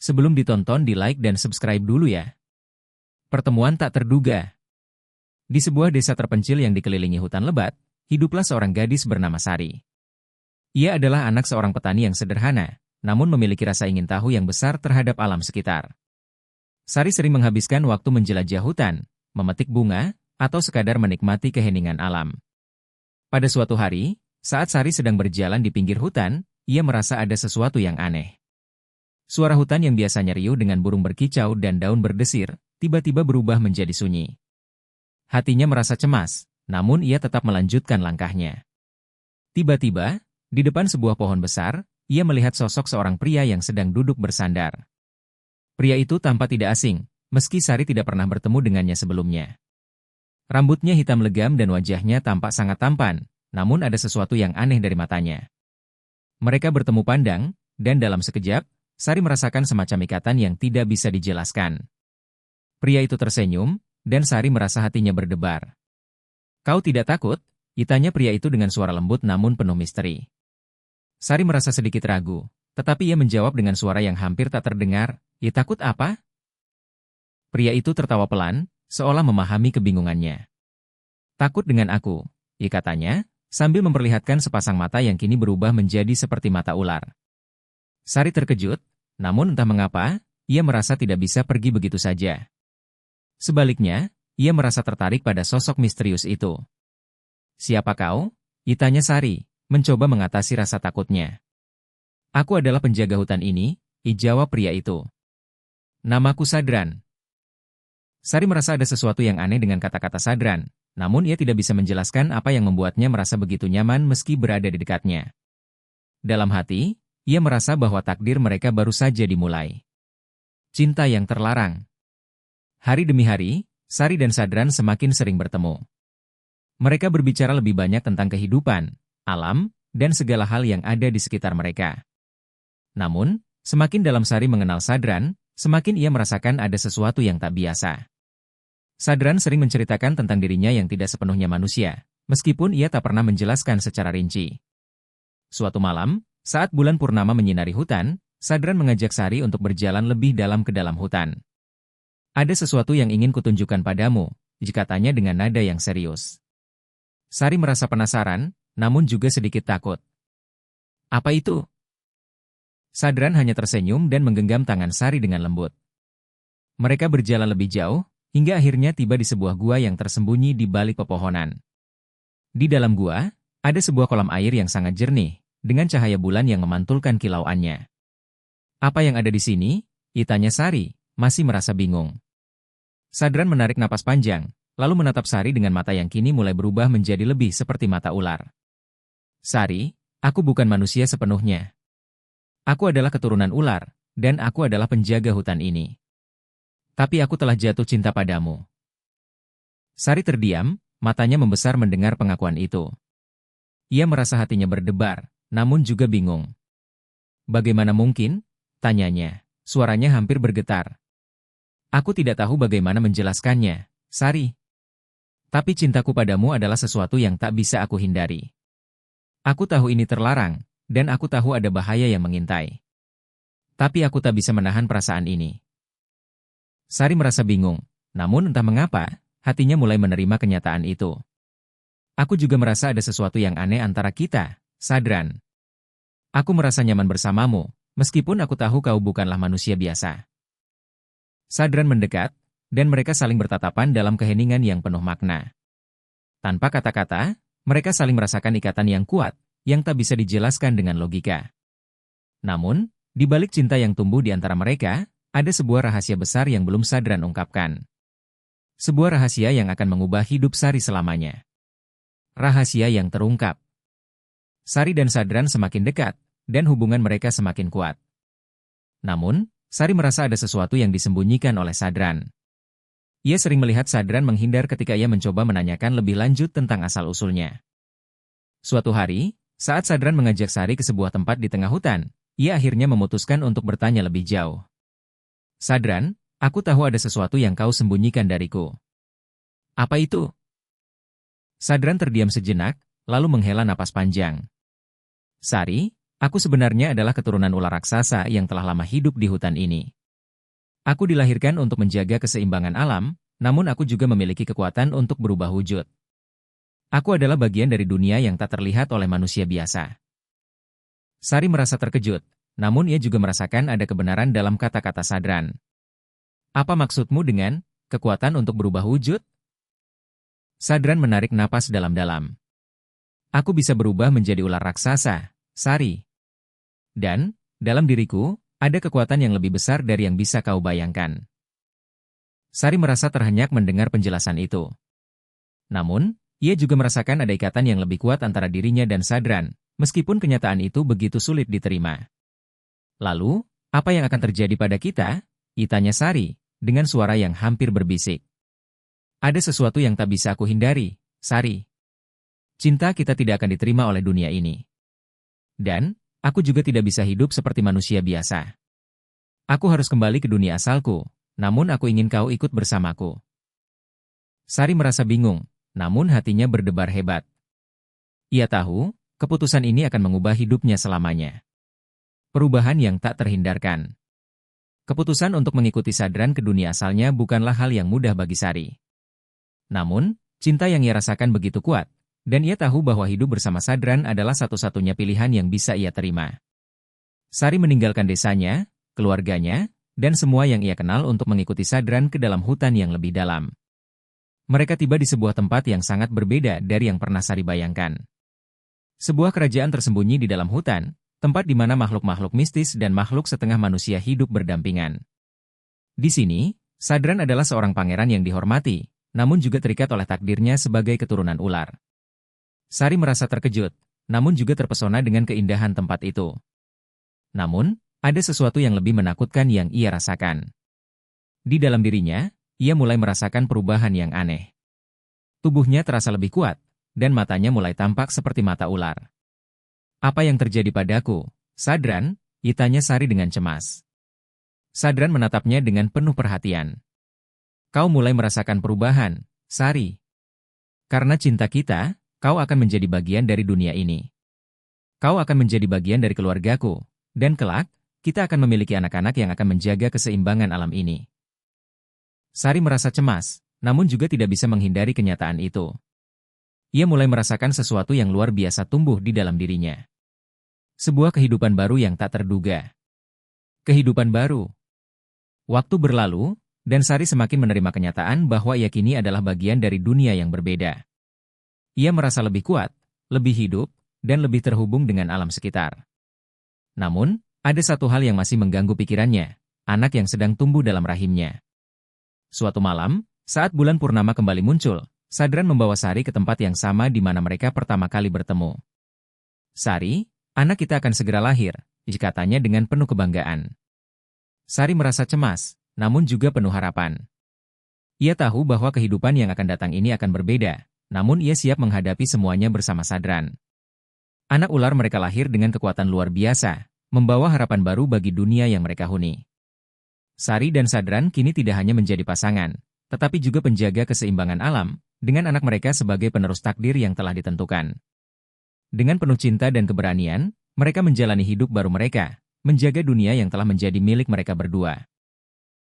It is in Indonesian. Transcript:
Sebelum ditonton di-like dan subscribe dulu ya. Pertemuan tak terduga. Di sebuah desa terpencil yang dikelilingi hutan lebat, hiduplah seorang gadis bernama Sari. Ia adalah anak seorang petani yang sederhana, namun memiliki rasa ingin tahu yang besar terhadap alam sekitar. Sari sering menghabiskan waktu menjelajah hutan, memetik bunga, atau sekadar menikmati keheningan alam. Pada suatu hari, saat Sari sedang berjalan di pinggir hutan, ia merasa ada sesuatu yang aneh. Suara hutan yang biasanya riuh dengan burung berkicau dan daun berdesir, tiba-tiba berubah menjadi sunyi. Hatinya merasa cemas, namun ia tetap melanjutkan langkahnya. Tiba-tiba, di depan sebuah pohon besar, ia melihat sosok seorang pria yang sedang duduk bersandar. Pria itu tampak tidak asing, meski Sari tidak pernah bertemu dengannya sebelumnya. Rambutnya hitam legam dan wajahnya tampak sangat tampan, namun ada sesuatu yang aneh dari matanya. Mereka bertemu pandang, dan dalam sekejap, Sari merasakan semacam ikatan yang tidak bisa dijelaskan. Pria itu tersenyum, dan Sari merasa hatinya berdebar. "Kau tidak takut?" tanya pria itu dengan suara lembut namun penuh misteri. Sari merasa sedikit ragu, tetapi ia menjawab dengan suara yang hampir tak terdengar, "Ya takut apa?" Pria itu tertawa pelan, seolah memahami kebingungannya. "Takut dengan aku," katanya, sambil memperlihatkan sepasang mata yang kini berubah menjadi seperti mata ular. Sari terkejut, namun entah mengapa, ia merasa tidak bisa pergi begitu saja. Sebaliknya, ia merasa tertarik pada sosok misterius itu. "Siapa kau?" tanya Sari, mencoba mengatasi rasa takutnya. "Aku adalah penjaga hutan ini," jawab pria itu. "Namaku Sadran." Sari merasa ada sesuatu yang aneh dengan kata-kata Sadran, namun ia tidak bisa menjelaskan apa yang membuatnya merasa begitu nyaman meski berada di dekatnya. Dalam hati, ia merasa bahwa takdir mereka baru saja dimulai. Cinta yang terlarang. Hari demi hari, Sari dan Sadran semakin sering bertemu. Mereka berbicara lebih banyak tentang kehidupan, alam, dan segala hal yang ada di sekitar mereka. Namun, semakin dalam Sari mengenal Sadran, semakin ia merasakan ada sesuatu yang tak biasa. Sadran sering menceritakan tentang dirinya yang tidak sepenuhnya manusia, meskipun ia tak pernah menjelaskan secara rinci. Suatu malam, saat bulan purnama menyinari hutan, Sadran mengajak Sari untuk berjalan lebih dalam ke dalam hutan. "Ada sesuatu yang ingin kutunjukkan padamu," katanya dengan nada yang serius. Sari merasa penasaran, namun juga sedikit takut. "Apa itu?" Sadran hanya tersenyum dan menggenggam tangan Sari dengan lembut. Mereka berjalan lebih jauh, hingga akhirnya tiba di sebuah gua yang tersembunyi di balik pepohonan. Di dalam gua, ada sebuah kolam air yang sangat jernih, dengan cahaya bulan yang memantulkan kilauannya. "Apa yang ada di sini?" tanya Sari, masih merasa bingung. Sadran menarik napas panjang, lalu menatap Sari dengan mata yang kini mulai berubah menjadi lebih seperti mata ular. "Sari, aku bukan manusia sepenuhnya. Aku adalah keturunan ular, dan aku adalah penjaga hutan ini. Tapi aku telah jatuh cinta padamu." Sari terdiam, matanya membesar mendengar pengakuan itu. Ia merasa hatinya berdebar, namun juga bingung. "Bagaimana mungkin?" tanyanya, suaranya hampir bergetar. "Aku tidak tahu bagaimana menjelaskannya, Sari. Tapi cintaku padamu adalah sesuatu yang tak bisa aku hindari. Aku tahu ini terlarang, dan aku tahu ada bahaya yang mengintai. Tapi aku tak bisa menahan perasaan ini." Sari merasa bingung, namun entah mengapa, hatinya mulai menerima kenyataan itu. "Aku juga merasa ada sesuatu yang aneh antara kita, Sadran. Aku merasa nyaman bersamamu, meskipun aku tahu kau bukanlah manusia biasa." Sadran mendekat, dan mereka saling bertatapan dalam keheningan yang penuh makna. Tanpa kata-kata, mereka saling merasakan ikatan yang kuat, yang tak bisa dijelaskan dengan logika. Namun, di balik cinta yang tumbuh di antara mereka, ada sebuah rahasia besar yang belum Sadran ungkapkan. Sebuah rahasia yang akan mengubah hidup Sari selamanya. Rahasia yang terungkap. Sari dan Sadran semakin dekat, dan hubungan mereka semakin kuat. Namun, Sari merasa ada sesuatu yang disembunyikan oleh Sadran. Ia sering melihat Sadran menghindar ketika ia mencoba menanyakan lebih lanjut tentang asal-usulnya. Suatu hari, saat Sadran mengajak Sari ke sebuah tempat di tengah hutan, ia akhirnya memutuskan untuk bertanya lebih jauh. "Sadran, aku tahu ada sesuatu yang kau sembunyikan dariku." "Apa itu?" Sadran terdiam sejenak, lalu menghela napas panjang. "Sari, Aku sebenarnya adalah keturunan ular raksasa yang telah lama hidup di hutan ini. Aku dilahirkan untuk menjaga keseimbangan alam, namun aku juga memiliki kekuatan untuk berubah wujud. Aku adalah bagian dari dunia yang tak terlihat oleh manusia biasa. Sari merasa terkejut, namun ia juga merasakan ada kebenaran dalam kata-kata Sadran. Apa maksudmu dengan kekuatan untuk berubah wujud? Sadran menarik napas dalam-dalam. Aku bisa berubah menjadi ular raksasa, Sari. Dan, dalam diriku, ada kekuatan yang lebih besar dari yang bisa kau bayangkan. Sari merasa terhenyak mendengar penjelasan itu. Namun, ia juga merasakan ada ikatan yang lebih kuat antara dirinya dan Sadran, meskipun kenyataan itu begitu sulit diterima. Lalu, apa yang akan terjadi pada kita? Tanya Sari, dengan suara yang hampir berbisik. Ada sesuatu yang tak bisa aku hindari, Sari. Cinta kita tidak akan diterima oleh dunia ini. Dan, aku juga tidak bisa hidup seperti manusia biasa. Aku harus kembali ke dunia asalku, namun aku ingin kau ikut bersamaku. Sari merasa bingung, namun hatinya berdebar hebat. Ia tahu, keputusan ini akan mengubah hidupnya selamanya. Perubahan yang tak terhindarkan. Keputusan untuk mengikuti Sadran ke dunia asalnya bukanlah hal yang mudah bagi Sari. Namun, cinta yang ia rasakan begitu kuat, dan ia tahu bahwa hidup bersama Sadran adalah satu-satunya pilihan yang bisa ia terima. Sari meninggalkan desanya, keluarganya, dan semua yang ia kenal untuk mengikuti Sadran ke dalam hutan yang lebih dalam. Mereka tiba di sebuah tempat yang sangat berbeda dari yang pernah Sari bayangkan. Sebuah kerajaan tersembunyi di dalam hutan, tempat di mana makhluk-makhluk mistis dan makhluk setengah manusia hidup berdampingan. Di sini, Sadran adalah seorang pangeran yang dihormati, namun juga terikat oleh takdirnya sebagai keturunan ular. Sari merasa terkejut, namun juga terpesona dengan keindahan tempat itu. Namun, ada sesuatu yang lebih menakutkan yang ia rasakan. Di dalam dirinya, ia mulai merasakan perubahan yang aneh. Tubuhnya terasa lebih kuat, dan matanya mulai tampak seperti mata ular. Apa yang terjadi padaku, Sadran? Tanya Sari dengan cemas. Sadran menatapnya dengan penuh perhatian. Kau mulai merasakan perubahan, Sari. Karena cinta kita, kau akan menjadi bagian dari dunia ini. Kau akan menjadi bagian dari keluargaku, dan kelak, kita akan memiliki anak-anak yang akan menjaga keseimbangan alam ini. Sari merasa cemas, namun juga tidak bisa menghindari kenyataan itu. Ia mulai merasakan sesuatu yang luar biasa tumbuh di dalam dirinya. Sebuah kehidupan baru yang tak terduga. Kehidupan baru. Waktu berlalu, dan Sari semakin menerima kenyataan bahwa ia kini adalah bagian dari dunia yang berbeda. Ia merasa lebih kuat, lebih hidup, dan lebih terhubung dengan alam sekitar. Namun, ada satu hal yang masih mengganggu pikirannya, anak yang sedang tumbuh dalam rahimnya. Suatu malam, saat bulan purnama kembali muncul, Sadran membawa Sari ke tempat yang sama di mana mereka pertama kali bertemu. Sari, anak kita akan segera lahir, katanya dengan penuh kebanggaan. Sari merasa cemas, namun juga penuh harapan. Ia tahu bahwa kehidupan yang akan datang ini akan berbeda, namun ia siap menghadapi semuanya bersama Sadran. Anak ular mereka lahir dengan kekuatan luar biasa, membawa harapan baru bagi dunia yang mereka huni. Sari dan Sadran kini tidak hanya menjadi pasangan, tetapi juga penjaga keseimbangan alam, dengan anak mereka sebagai penerus takdir yang telah ditentukan. Dengan penuh cinta dan keberanian, mereka menjalani hidup baru mereka, menjaga dunia yang telah menjadi milik mereka berdua.